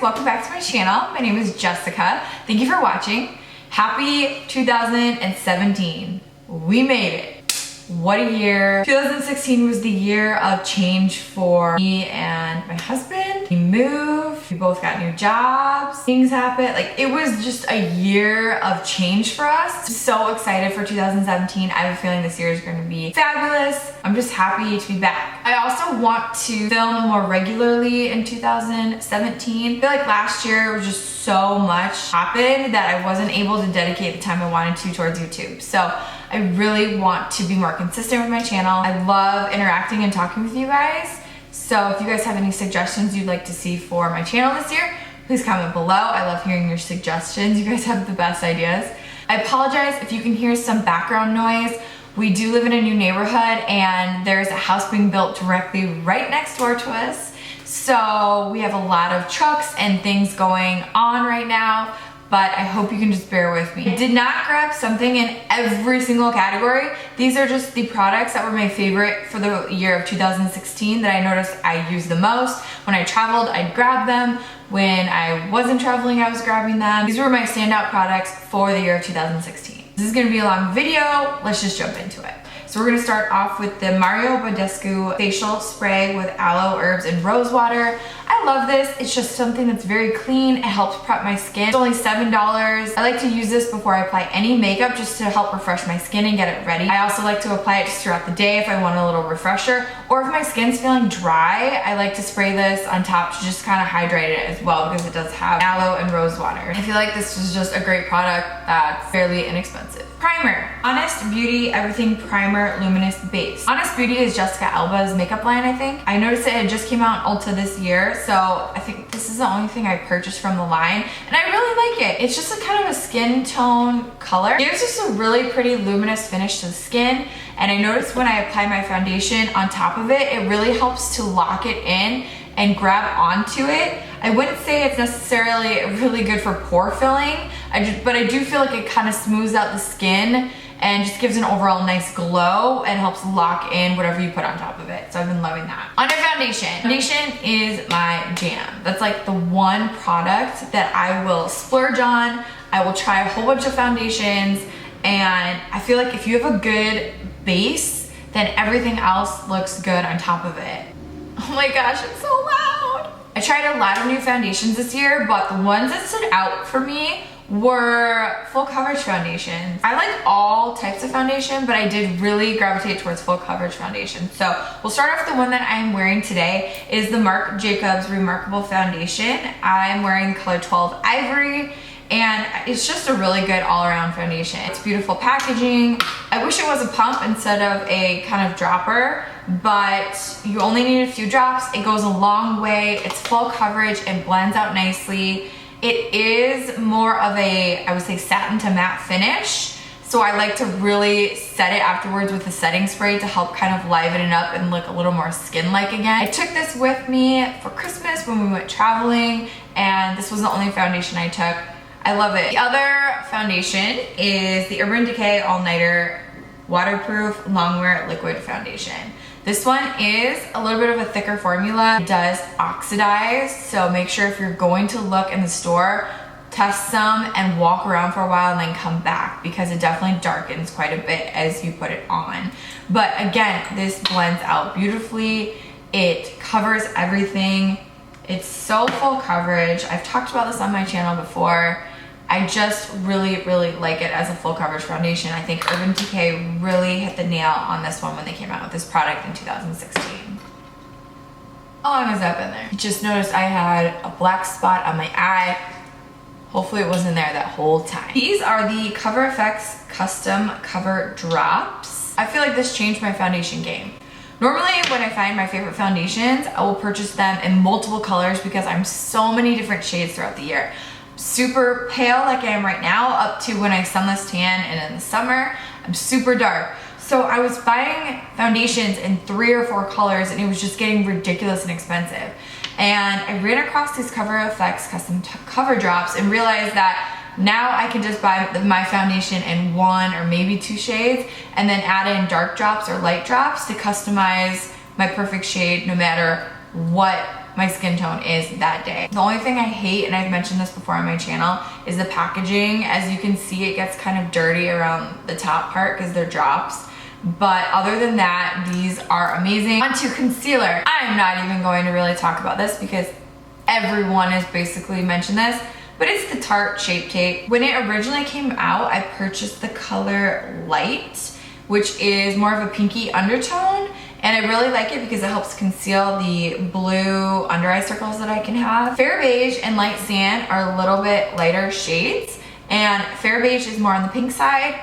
welcome back to my channel. My name is Jessica. Thank you for watching. Happy 2017. We made it. What a year. 2016 was the year of change for me and my husband. We moved, we both got new jobs, things happened. Like, it was just a year of change for us. So excited for 2017. I have a feeling this year is going to be fabulous. I'm just happy to be back. I also want to film more regularly in 2017. I feel like last year was just so much happened that I wasn't able to dedicate the time I wanted to towards YouTube. So I really want to be more consistent with my channel. I love interacting and talking with you guys. So if you guys have any suggestions you'd like to see for my channel this year, please comment below. I love hearing your suggestions. You guys have the best ideas. I apologize if you can hear some background noise. We do live in a new neighborhood and there's a house being built directly right next door to us. So we have a lot of trucks and things going on right now, but I hope you can just bear with me. I did not grab something in every single category. These are just the products that were my favorite for the year of 2016 that I noticed I used the most. When I traveled, I'd grab them. When I wasn't traveling, I was grabbing them. These were my standout products for the year of 2016. This is gonna be a long video. Let's just jump into it. So we're gonna start off with the badescu facial spray with aloe, herbs, and rosewater. I love this. It's just something that's very clean. It helps prep my skin. It's only $7. I like to use this before I apply any makeup just to help refresh my skin and get it ready. I also like to apply it just throughout the day if I want a little refresher, or if my skin's feeling dry, I like to spray this on top to just kind of hydrate it as well because it does have aloe and rosewater. I feel like this is just a great product that's fairly inexpensive. Primer. Honest Beauty Everything Primer Luminous Base. Honest Beauty is Jessica Alba's makeup line, I think. I noticed it had just came out in Ulta this year, so I think this is the only thing I purchased from the line, and I really like it. It's just a kind of a skin tone color. It gives just a really pretty luminous finish to the skin, and I noticed when I apply my foundation on top of it, it really helps to lock it in and grab onto it. I wouldn't say it's necessarily really good for pore filling, but I do feel like it kind of smooths out the skin and just gives an overall nice glow and helps lock in whatever you put on top of it. So I've been loving that. Under foundation. Foundation is my jam. That's like the one product that I will splurge on. I will try a whole bunch of foundations, and I feel like if you have a good base, then everything else looks good on top of it. Oh my gosh, it's so loud. I tried a lot of new foundations this year, but the ones that stood out for me were full coverage foundations. I like all types of foundation, but I did really gravitate towards full coverage foundation. So we'll start off with the one that I'm wearing today. Is the Marc Jacobs Remarkable Foundation. I'm wearing the color 12 Ivory, and it's just a really good all-around foundation. It's beautiful packaging. I wish it was a pump instead of a kind of dropper, but you only need a few drops. It goes a long way. It's full coverage and blends out nicely. It is more of a, I would say, satin to matte finish. So I like to really set it afterwards with a setting spray to help kind of liven it up and look a little more skin-like again. I took this with me for Christmas when we went traveling, and this was the only foundation I took. I love it. The other foundation is the Urban Decay All Nighter Waterproof Longwear Liquid Foundation. This one is a little bit of a thicker formula. It does oxidize, so make sure if you're going to look in the store, test some and walk around for a while and then come back, because it definitely darkens quite a bit as you put it on. But again, this blends out beautifully. It covers everything. It's so full coverage. I've talked about this on my channel before. I just really, really like it as a full coverage foundation. I think Urban Decay really hit the nail on this one when they came out with this product in 2016. How long has that been there? Just noticed I had a black spot on my eye. Hopefully it wasn't there that whole time. These are the Cover FX Custom Cover Drops. I feel like this changed my foundation game. Normally when I find my favorite foundations, I will purchase them in multiple colors because I'm so many different shades throughout the year. Super pale like I am right now, up to when I sunless tan, and in the summer I'm super dark. So I was buying foundations in 3 or 4 colors, and it was just getting ridiculous and expensive. And I ran across these Cover FX Custom Cover Drops and realized that now I can just buy my foundation in 1 or maybe 2 shades, and then add in dark drops or light drops to customize my perfect shade no matter what my skin tone is that day. The only thing I hate, and I've mentioned this before on my channel, is the packaging. As you can see, it gets kind of dirty around the top part because they're drops. But other than that, these are amazing. On to concealer. I'm not even going to really talk about this because everyone has basically mentioned this, but it's the Tarte Shape Tape. When it originally came out, I purchased the color Light, which is more of a pinky undertone. And I really like it because it helps conceal the blue under eye circles that I can have. Fair Beige and Light Sand are a little bit lighter shades. And Fair Beige is more on the pink side.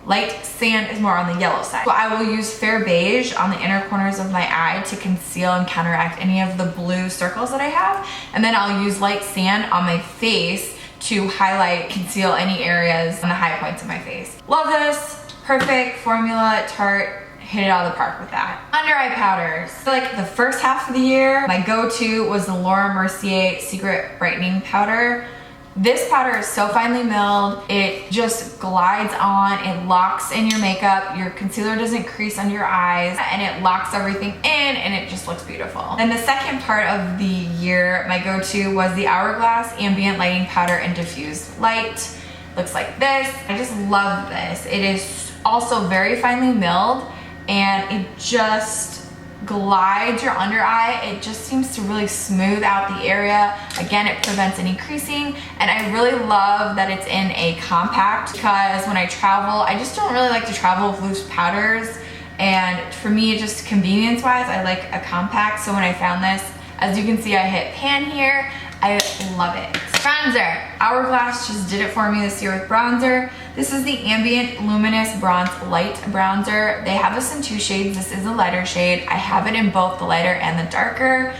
Light Sand is more on the yellow side. So I will use Fair Beige on the inner corners of my eye to conceal and counteract any of the blue circles that I have. And then I'll use Light Sand on my face to highlight, conceal any areas on the high points of my face. Love this. Perfect formula, Tarte. Hit it out of the park with that. Under eye powders. So like the first half of the year, my go-to was the Mercier Secret Brightening Powder. This powder is so finely milled, it just glides on, it locks in your makeup, your concealer doesn't crease under your eyes, and it locks everything in, and it just looks beautiful. Then the second part of the year, my go-to was the Hourglass Ambient Lighting Powder and Diffused Light. Looks like this. I just love this. It is also very finely milled, and it just glides your under eye. It just seems to really smooth out the area. Again, it prevents any creasing, and I really love that it's in a compact because when I travel, I just don't really like to travel with loose powders, and for me, just convenience wise, I like a compact. So when I found this, as you can see, I hit pan here. I love it. Bronzer. Hourglass just did it for me this year with bronzer. This is the Ambient Luminous Bronze Light Bronzer. They have this in 2 shades. This is a lighter shade. I have it in both the lighter and the darker,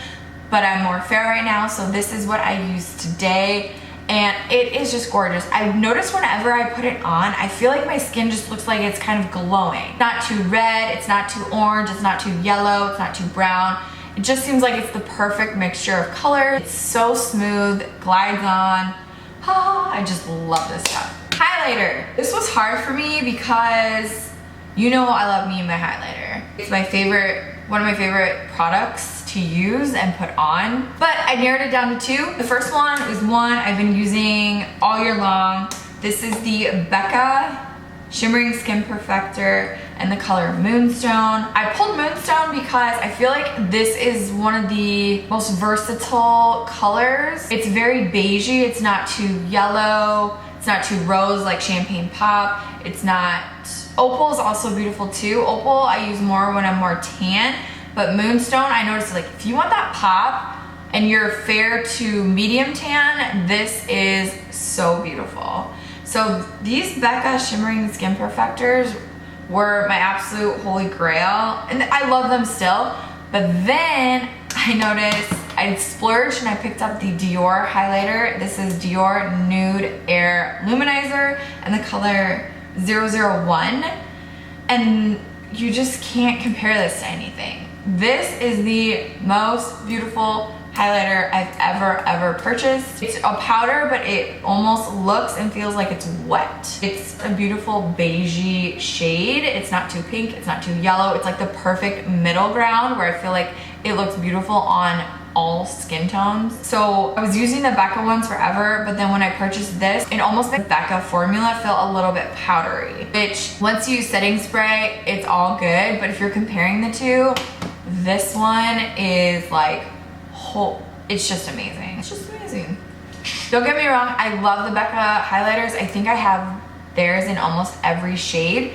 but I'm more fair right now, so this is what I use today, and it is just gorgeous. I've noticed whenever I put it on, I feel like my skin just looks like it's kind of glowing. Not too red, it's not too orange, it's not too yellow, it's not too brown. It just seems like it's the perfect mixture of color. It's so smooth, glides on. I just love this stuff. Highlighter. This was hard for me because you know I love me and my highlighter. It's my favorite, one of my favorite products to use and put on, but I narrowed it down to 2. The first one is one I've been using all year long. This is the Becca Shimmering Skin Perfector and the color Moonstone. I pulled Moonstone because I feel like this is one of the most versatile colors. It's very beigey, it's not too yellow, it's not too rose like Champagne Pop, it's not... Opal is also beautiful too. Opal I use more when I'm more tan, but Moonstone, I noticed like if you want that pop and you're fair to medium tan, this is so beautiful. So these Becca Shimmering Skin Perfectors were my absolute holy grail, and I love them still, but then I noticed I splurged and I picked up the Dior highlighter. This is Dior Nude Air Luminizer and the color 001, and you just can't compare this to anything. This is the most beautiful highlighter I've ever purchased. It's a powder, but it almost looks and feels like it's wet. It's a beautiful beigey shade. It's not too pink, it's not too yellow. It's like the perfect middle ground where I feel like it looks beautiful on all skin tones. So I was using the Becca ones forever, but then when I purchased this, it almost made the Becca formula feel a little bit powdery, which once you use setting spray, it's all good. But if you're comparing the two, this one is like, it's just amazing. It's just amazing. Don't get me wrong, I love the Becca highlighters. I think I have theirs in almost every shade,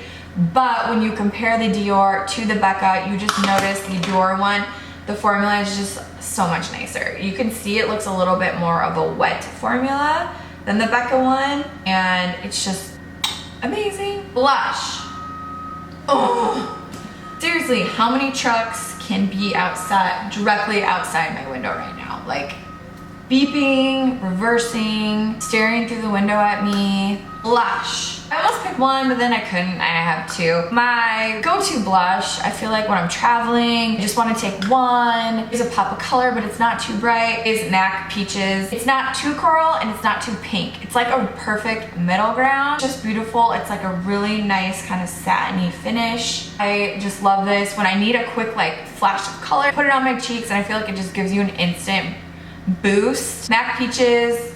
but when you compare the Dior to the Becca, you just notice the Dior one, the formula is just so much nicer. You can see it looks a little bit more of a wet formula than the Becca one, and it's just amazing. Blush. Oh, seriously, how many trucks can be outside, directly outside my window right now? Like beeping, reversing, staring through the window at me. Blush. I almost picked with one, but then I couldn't. I have two. My go-to blush, I feel like when I'm traveling, I just want to take one. There's a pop of color, but it's not too bright, is MAC Peaches. It's not too coral and it's not too pink. It's like a perfect middle ground. Just beautiful. It's like a really nice kind of satiny finish. I just love this. When I need a quick like flash of color, put it on my cheeks and I feel like it just gives you an instant boost. MAC Peaches,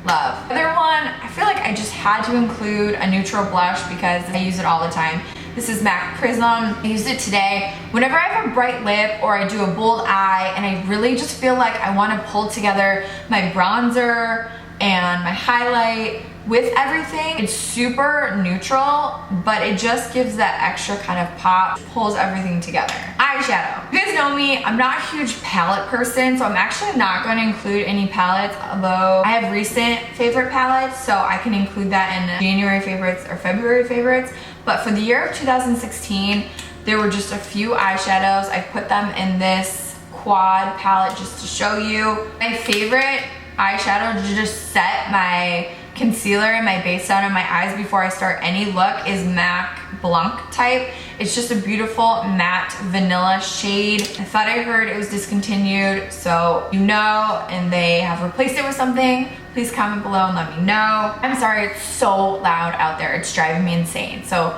love. The other one, I feel like I just had to include a neutral blush because I use it all the time. This is MAC Prism. I used it today. Whenever I have a bright lip or I do a bold eye and I really just feel like I want to pull together my bronzer and my highlight with everything, it's super neutral, but it just gives that extra kind of pop, pulls everything together. Eyeshadow. You guys know me, I'm not a huge palette person, so I'm actually not going to include any palettes, although I have recent favorite palettes, so I can include that in January favorites or February favorites. But for the year of 2016, there were just a few eyeshadows. I put them in this quad palette just to show you. My favorite eyeshadow to just set my concealer and my base down in my eyes before I start any look is MAC Blanc type. It's just a beautiful matte vanilla shade. I thought I heard it was discontinued, so you know, and they have replaced it with something. Please comment below and let me know. I'm sorry, it's so loud out there. It's driving me insane. So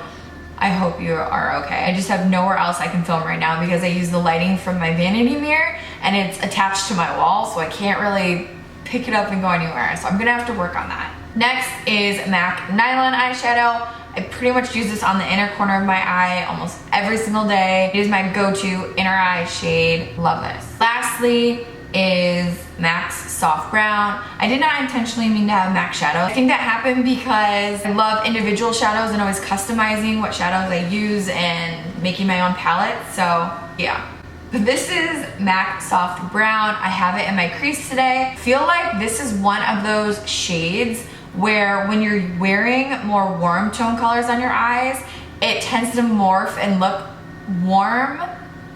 I hope you are okay. I just have nowhere else I can film right now because I use the lighting from my vanity mirror and it's attached to my wall, so I can't really pick it up and go anywhere. So I'm gonna have to work on that. Next is MAC Nylon eyeshadow. I pretty much use this on the inner corner of my eye almost every single day. It is my go-to inner eye shade. Love this. Lastly is MAC's Soft Brown. I did not intentionally mean to have MAC shadow. I think that happened because I love individual shadows and always customizing what shadows I use and making my own palette. So yeah. But this is MAC Soft Brown. I have it in my crease today. I feel like this is one of those shades where when you're wearing more warm tone colors on your eyes, it tends to morph and look warm,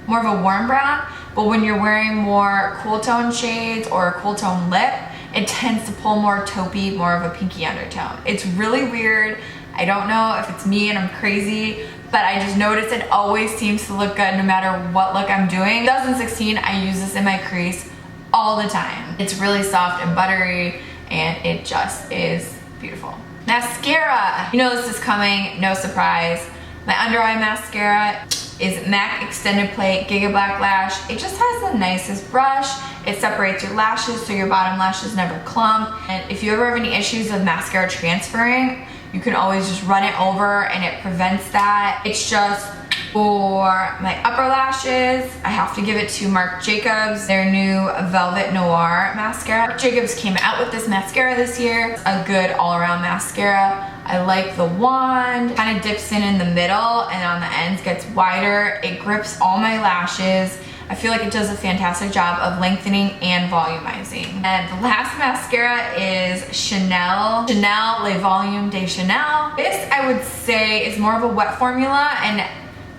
more of a warm brown. But when you're wearing more cool tone shades or a cool tone lip, it tends to pull more taupey, more of a pinky undertone. It's really weird. I don't know if it's me and I'm crazy, but I just noticed it always seems to look good no matter what look I'm doing. 2016, I use this in my crease all the time. It's really soft and buttery and it just is beautiful. Mascara. You know this is coming, no surprise. My under eye mascara is MAC Extended Plate Giga Black Lash. It just has the nicest brush. It separates your lashes so your bottom lashes never clump. And if you ever have any issues with mascara transferring, you can always just run it over and it prevents that. It's just for my upper lashes. I have to give it to Marc Jacobs, their new Velvet Noir mascara. Marc Jacobs came out with this mascara this year. It's a good all-around mascara. I like the wand, kind of dips in the middle and on the ends gets wider. It grips all my lashes. I feel like it does a fantastic job of lengthening and volumizing. And the last mascara is Chanel Le Volume de Chanel. This I would say is more of a wet formula and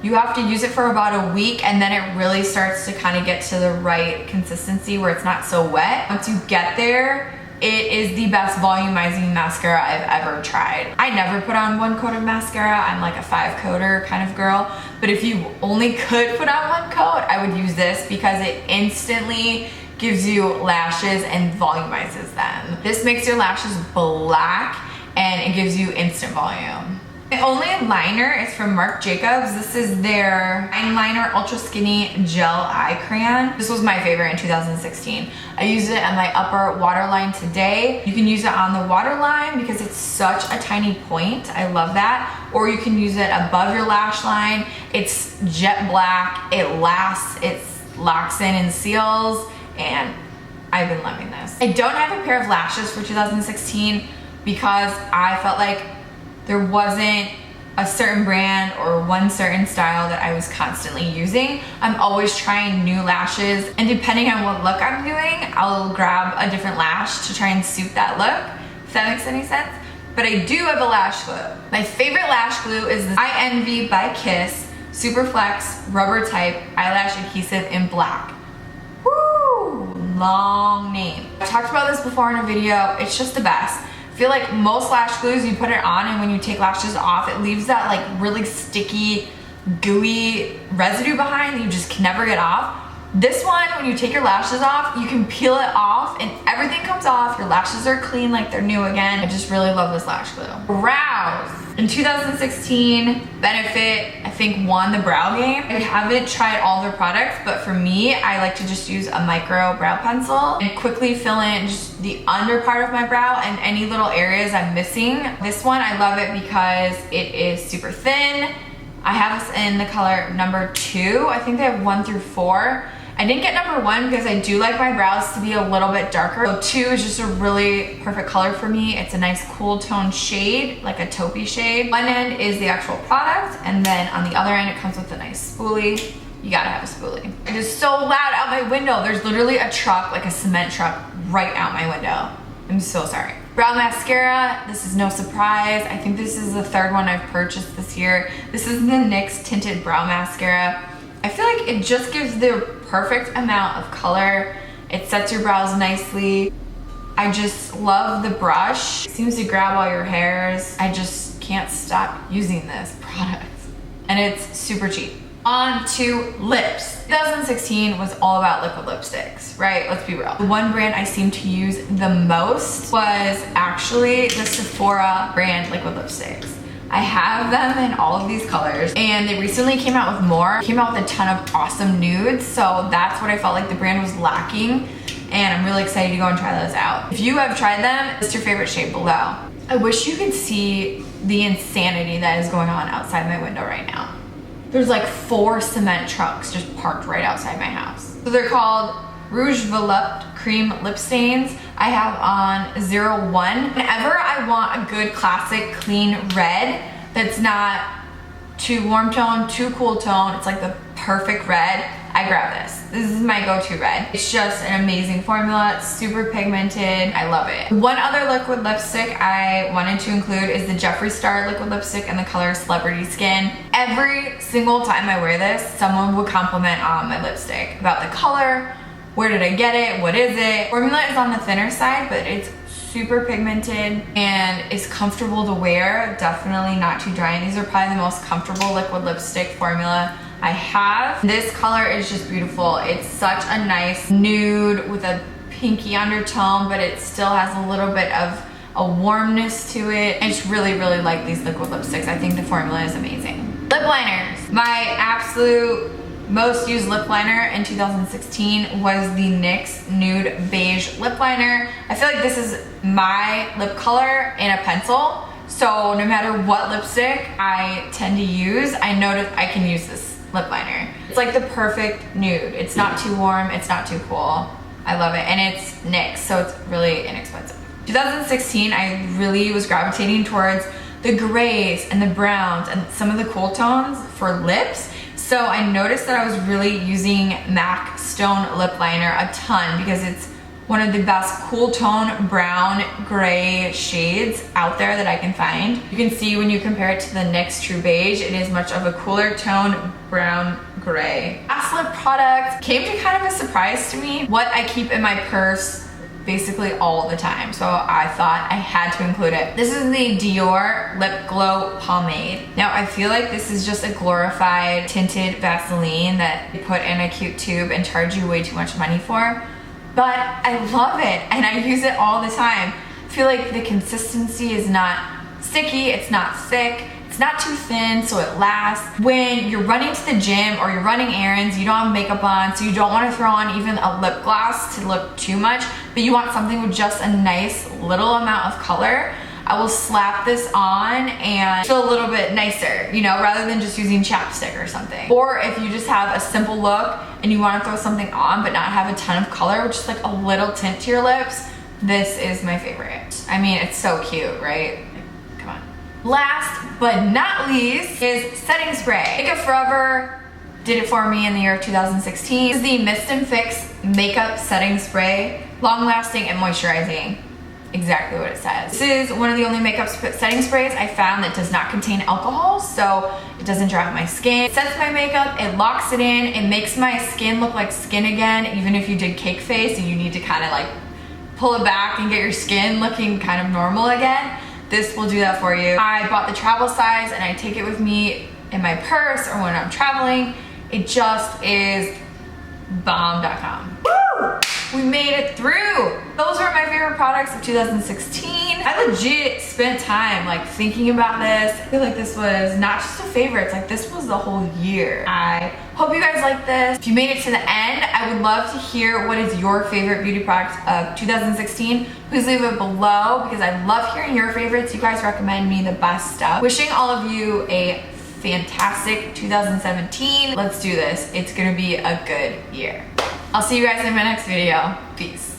you have to use it for about a week and then it really starts to kind of get to the right consistency where it's not so wet. Once you get there, it is the best volumizing mascara I've ever tried. I never put on one coat of mascara. I'm like a 5-coater kind of girl. But if you only could put on one coat, I would use this because it instantly gives you lashes and volumizes them. This makes your lashes black and it gives you instant volume. My only liner is from Marc Jacobs. This is their Fine Liner Ultra Skinny Gel Eye Crayon. This was my favorite in 2016. I used it on my upper waterline today. You can use it on the waterline because it's such a tiny point. I love that. Or you can use it above your lash line. It's jet black. It lasts. It locks in and seals. And I've been loving this. I don't have a pair of lashes for 2016 because I felt like there wasn't a certain brand or one certain style that I was constantly using. I'm always trying new lashes and depending on what look I'm doing, I'll grab a different lash to try and suit that look, if that makes any sense. But I do have a lash glue. My favorite lash glue is the I Envy by Kiss Super Flex Rubber Type Eyelash Adhesive in black. Woo! Long name. I've talked about this before in a video. It's just the best. I feel like most lash glues, you put it on and when you take lashes off, it leaves that like really sticky, gooey residue behind that you just can never get off. This one, when you take your lashes off, you can peel it off and everything comes off. Your lashes are clean like they're new again. I just really love this lash glue. Brows. In 2016, Benefit, I think, won the brow game. I haven't tried all their products, but for me, I like to just use a micro brow pencil and quickly fill in just the under part of my brow and any little areas I'm missing. This one, I love it because it is super thin. I have this in the color number 2. I think they have 1 through 4. I didn't get number 1 because I do like my brows to be a little bit darker. So 2 is just a really perfect color for me. It's a nice cool tone shade, like a taupey shade. One end is the actual product, and then on the other end, it comes with a nice spoolie. You gotta have a spoolie. It is so loud out my window. There's literally a truck, like a cement truck, right out my window. I'm so sorry. Brow mascara, this is no surprise. I think this is the 3rd one I've purchased this year. This is the NYX Tinted Brow Mascara. I feel like it just gives the perfect amount of color. It sets your brows nicely. I just love the brush. It seems to grab all your hairs. I just can't stop using this product. And it's super cheap. On to lips. 2016 was all about liquid lipsticks, right? Let's be real. The one brand I seemed to use the most was actually the Sephora brand liquid lipsticks. I have them in all of these colors, and they recently came out with more. Came out with a ton of awesome nudes, so that's what I felt like the brand was lacking, and I'm really excited to go and try those out. If you have tried them, list your favorite shade below. I wish you could see the insanity that is going on outside my window right now. There's like 4 cement trucks just parked right outside my house. So they're called Rouge Volupte Cream Lip Stains. I have on 01. Whenever I want a good classic clean red that's not too warm tone, too cool tone, it's like the perfect red, I grab this. This is my go-to red. It's just an amazing formula. It's super pigmented. I love it. One other liquid lipstick I wanted to include is the Jeffree Star liquid lipstick in the color Celebrity Skin. Every single time I wear this, someone would compliment on my lipstick about the color. Where did I get it? What is it? Formula is on the thinner side, but it's super pigmented and is comfortable to wear. Definitely not too dry. And these are probably the most comfortable liquid lipstick formula I have. This color is just beautiful. It's such a nice nude with a pinky undertone, but it still has a little bit of a warmness to it. I just really, really like these liquid lipsticks. I think the formula is amazing. Lip liners. My absolute most used lip liner in 2016 was the NYX Nude Beige Lip Liner. I feel like this is my lip color in a pencil. So no matter what lipstick I tend to use, I notice I can use this lip liner. It's like the perfect nude. It's not too warm, it's not too cool. I love it, and it's NYX, so it's really inexpensive. 2016, I really was gravitating towards the grays and the browns and some of the cool tones for lips. So I noticed that I was really using MAC Stone Lip Liner a ton because it's one of the best cool tone brown gray shades out there that I can find. You can see when you compare it to the NYX True Beige, it is much of a cooler tone brown gray. Last lip product came to kind of a surprise to me. What I keep in my purse basically all the time, so I thought I had to include it. This is the Dior Lip Glow Pomade. Now I feel like this is just a glorified tinted Vaseline that they put in a cute tube and charge you way too much money for, but I love it and I use it all the time. I feel like the consistency is not sticky, it's not thick, it's not too thin, so it lasts. When you're running to the gym or you're running errands, you don't have makeup on, so you don't want to throw on even a lip gloss to look too much, but you want something with just a nice little amount of color, I will slap this on and feel a little bit nicer, you know, rather than just using chapstick or something. Or if you just have a simple look and you want to throw something on but not have a ton of color, just like a little tint to your lips, this is my favorite. I mean, it's so cute, right? Come on. Last but not least is setting spray. Makeup Forever did it for me in the year of 2016. This is the Mist and Fix Makeup Setting Spray. Long lasting and moisturizing. Exactly what it says. This is one of the only makeup setting sprays I found that does not contain alcohol, so it doesn't dry out my skin. It sets my makeup, it locks it in, it makes my skin look like skin again, even if you did cake face and you need to kind of like pull it back and get your skin looking kind of normal again, this will do that for you. I bought the travel size and I take it with me in my purse or when I'm traveling. It just is bomb.com. Woo! We made it through. Those were my favorite products of 2016. I legit spent time like thinking about this. I feel like this was not just a favorite, it's like this was the whole year. I hope you guys like this. If you made it to the end, I would love to hear what is your favorite beauty product of 2016. Please leave it below because I love hearing your favorites. You guys recommend me the best stuff. Wishing all of you a fantastic 2017. Let's do this. It's gonna be a good year. I'll see you guys in my next video. Peace.